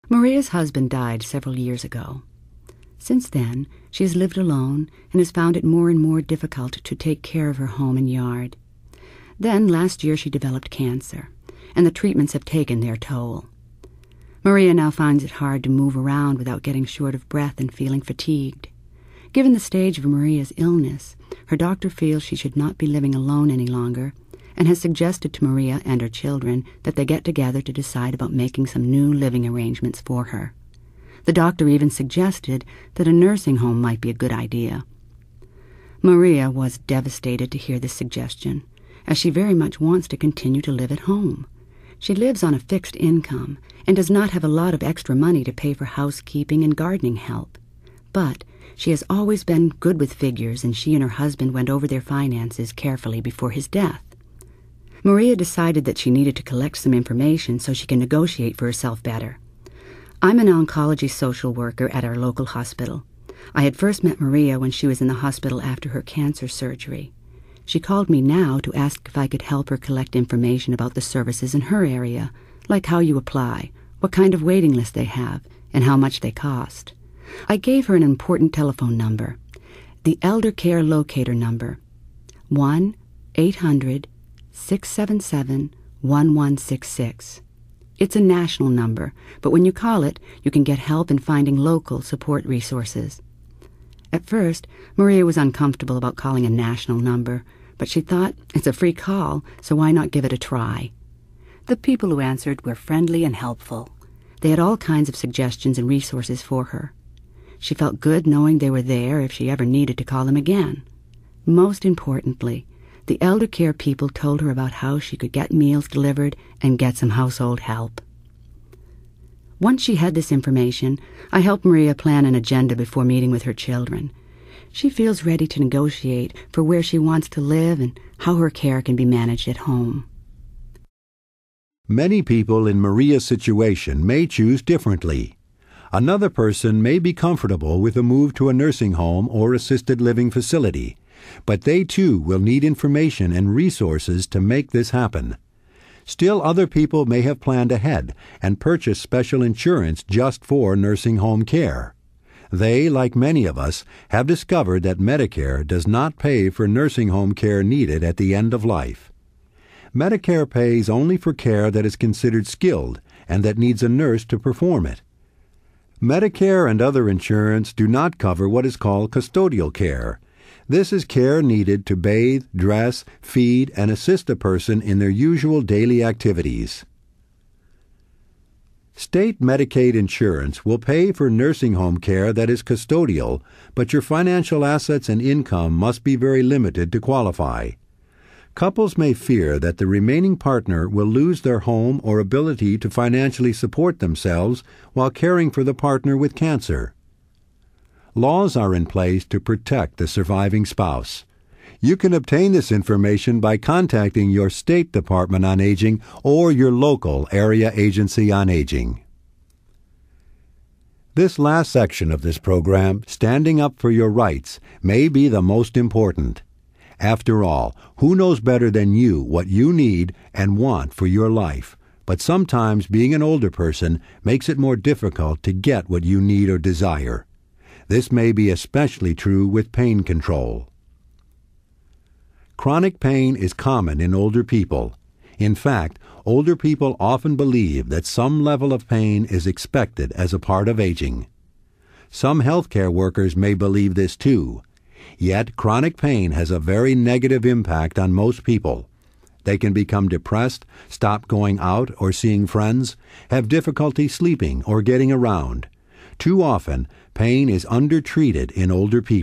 Maria's husband died several years ago. Since then, she has lived alone and has found it more and more difficult to take care of her home and yard. Then, last year, she developed cancer, and the treatments have taken their toll. Maria now finds it hard to move around without getting short of breath and feeling fatigued. Given the stage of Maria's illness, her doctor feels she should not be living alone any longer and has suggested to Maria and her children that they get together to decide about making some new living arrangements for her. The doctor even suggested that a nursing home might be a good idea. Maria was devastated to hear this suggestion, as she very much wants to continue to live at home. She lives on a fixed income and does not have a lot of extra money to pay for housekeeping and gardening help. But she has always been good with figures, and she and her husband went over their finances carefully before his death. Maria decided that she needed to collect some information so she can negotiate for herself better. I'm an oncology social worker at our local hospital. I had first met Maria when she was in the hospital after her cancer surgery. She called me now to ask if I could help her collect information about the services in her area, like how you apply, what kind of waiting list they have, and how much they cost. I gave her an important telephone number, the Elder Care Locator number, 1-800-677-1166. It's a national number, but when you call it, you can get help in finding local support resources. At first, Maria was uncomfortable about calling a national number, but she thought it's a free call, so why not give it a try? The people who answered were friendly and helpful. They had all kinds of suggestions and resources for her. She felt good knowing they were there if she ever needed to call them again. Most importantly, the elder care people told her about how she could get meals delivered and get some household help. Once she had this information, I helped Maria plan an agenda before meeting with her children. She feels ready to negotiate for where she wants to live and how her care can be managed at home. Many people in Maria's situation may choose differently. Another person may be comfortable with a move to a nursing home or assisted living facility, but they too will need information and resources to make this happen. Still, other people may have planned ahead and purchased special insurance just for nursing home care. They, like many of us, have discovered that Medicare does not pay for nursing home care needed at the end of life. Medicare pays only for care that is considered skilled and that needs a nurse to perform it. Medicare and other insurance do not cover what is called custodial care. This is care needed to bathe, dress, feed, and assist a person in their usual daily activities. State Medicaid insurance will pay for nursing home care that is custodial, but your financial assets and income must be very limited to qualify. Couples may fear that the remaining partner will lose their home or ability to financially support themselves while caring for the partner with cancer. Laws are in place to protect the surviving spouse. You can obtain this information by contacting your State Department on Aging or your local area agency on aging. This last section of this program, Standing Up for Your Rights, may be the most important. After all, who knows better than you what you need and want for your life? But sometimes being an older person makes it more difficult to get what you need or desire. This may be especially true with pain control. Chronic pain is common in older people. In fact, older people often believe that some level of pain is expected as a part of aging. Some healthcare workers may believe this too. Yet, chronic pain has a very negative impact on most people. They can become depressed, stop going out or seeing friends, have difficulty sleeping or getting around. Too often, pain is undertreated in older people.